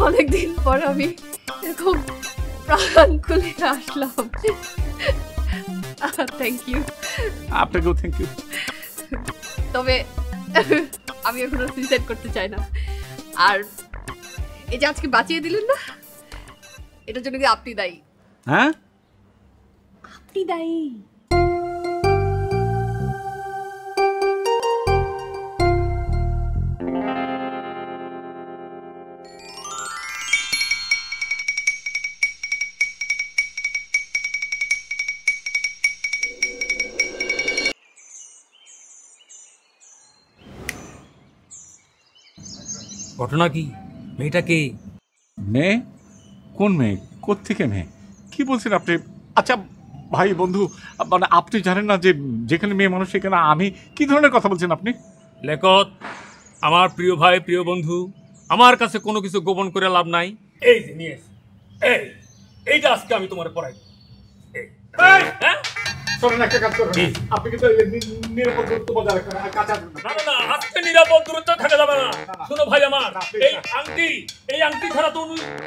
অনেকদিন পর আমি এরকম প্রাণ খুলে আসলাম। Thank you. আপনাকেও থ্যাংক ইউ। তবে আমি এখনো সুইসাইড করতে চাই না। আর এই যে আজকে বাঁচিয়ে দিলেন না, এটার জন্য কি আপনি দায়ী? হ্যাঁ, আপনি দায়ী। ঘটনা কি? মেয়েটা কে? মেয়ে? কোন মেয়ে? কোত্থেকে মেয়ে? কি বলছেন আপনি? আচ্ছা ভাই বন্ধু, মানে আপনি জানেন না যে যেখানে মেয়ে মানুষ সেখানে আমি? কি ধরনের কথা বলছেন আপনি? লেখক, আমার প্রিয় ভাই, প্রিয় বন্ধু, আমার কাছে কোনো কিছু গোপন করে লাভ নাই। এই যে নিয়ে এসে, এইটা আজকে আমি তোমার পড়াই। শোনেন, একটা কাজ করুন, আপনি কিন্তু নিরাপদ দূরত্ব বজায় রাখবেন। না না না, আজকে নিরাপদ দূরত্ব থাকা যাবে না। শোনো ভাই আমার, এই আংটি ছাড়া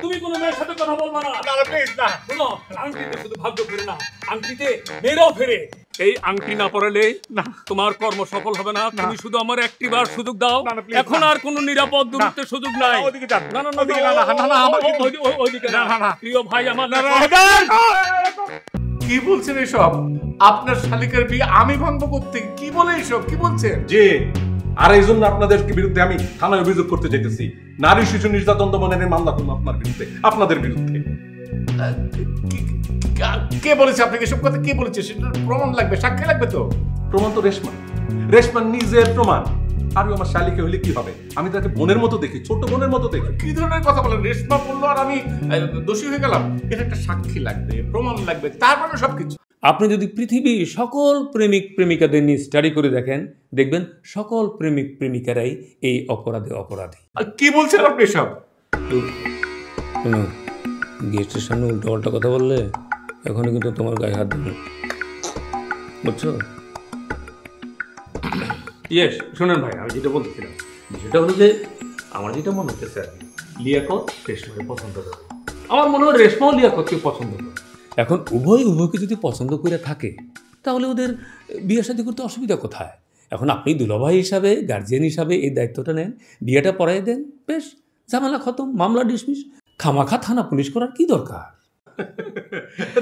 তুমি কোনো মেয়ের সাথে কথা বলবা না। প্লিজ না। শোনো, আংটিতে শুধু ভাগ্য ফেরে না, আংটিতে মেয়েরাও ফেরে। এই আংটি না পরালে না তোমার কর্ম সফল হবে না। তুমি শুধু আমার একটিবার সুযোগ দাও। এখন আর কোনো নিরাপদ দূরত্বের সুযোগ নাই। ওদিকে যান। না না না, ওদিকে না। প্রিয় ভাই আমার, কি বলছেন এসব? আপনার শালিকার বিয়ে আমি ভাঙবো করতে? কি বলে এসব? কি বলছেন? যে আর এই জন্য আপনাদের বিরুদ্ধে আমি থানায় অভিযোগ করতে যেতেছি। নারী শিশু নির্যাতন দমনের মামলা করবো আপনার বিরুদ্ধে, আপনাদের বিরুদ্ধে। কে বলেছে আপনাকে এসব কথা? কে বলেছে? সেটা প্রমাণ লাগবে, সাক্ষী লাগবে। তো প্রমাণ তো রেশমা নিজের প্রমাণ। আর আমার শালিকে হইলে কি হবে? আমি তাকে বোনের মতো দেখি, ছোট বোনের মতো দেখি। কি ধরনের কথা বলেন? রেশমা বললো আর আমি দোষী হয়ে গেলাম? এটা একটা সাক্ষী লাগবে, প্রমাণ লাগবে, তারপরে সবকিছু। আপনি যদি পৃথিবীর সকল প্রেমিক প্রেমিকাদের নিয়ে স্টাডি করে দেখেন, দেখবেন সকল প্রেমিক প্রেমিকারাই এই অপরাধে অপরাধী। কি বলছেন আপনি এসব? গেস্টের সামনে উল্টো পাল্টা কথা বললে এখনই কিন্তু তোমার গায়ে হাত দেবে, বুঝছো? ইয়েস, শোনেন ভাই, আমি যেটা বলতেছিলাম সেটা হলো যে আমার যেটা মনে হচ্ছে স্যার, লিয়াকত রেশমাকে পছন্দ করে। আমার মনে হয় রেশমাও লিয়াকতকে পছন্দ করে। এখন উভয়কে যদি পছন্দ করে থাকে তাহলে ওদের বিয়ে শাদী করতে অসুবিধা কোথায়? এখন আপনি দুলাভাই হিসাবে, গার্জিয়ান হিসাবে এই দায়িত্বটা নেন, বিয়েটা পড়াই দেন, বেশ, ঝামেলা খতম, মামলা ডিসমিস। খামাখা থানা পুলিশ করার কি দরকার?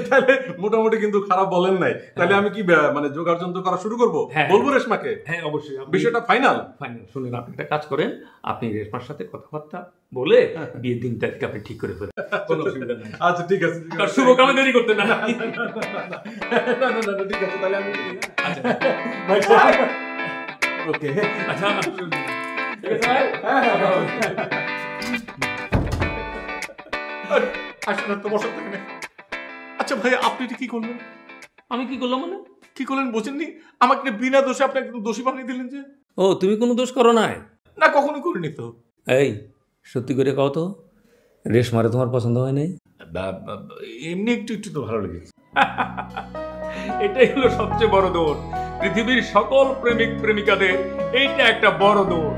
তাহলে মোটামুটি কিন্তু খারাপ বলেন নাই। তাহলে আমি কি মানে জোগাড় যন্ত্র করা শুরু করবো? বলবো রেশমাকে? হ্যাঁ অবশ্যই, বিষয়টা ফাইনাল। শুনেন, আপনি একটা কাজ করেন, আপনি রেশমার সাথে কথাবার্তা বলে বিয়ের দিন তারিখ আপনি ঠিক করে ফেলেন, কোনো অসুবিধা নেই। আচ্ছা ঠিক আছে, শুভ কামে দেরি করতে না। ঠিক আছে, তাহলে আমি ওকে। আচ্ছা আচ্ছা ভাই, আপনি কি করলেন? আমি কি করলাম মানে? কি করলেন বোঝেননি? আমাকে বিনা দোষে আপনি একদম দোষী বানিয়ে দিলেন যে। ও, তুমি কোনো দোষ করো নাই? না, কখনো করিনি তো। এই সত্যি করে কও তো, রেশমারে তোমার পছন্দ হয় নাই? এমনি একটু একটু তো ভালো লেগেছে। এটাই হলো সবচেয়ে বড় দোষ। পৃথিবীর সকল প্রেমিক প্রেমিকাদের এইটা একটা বড় দোষ।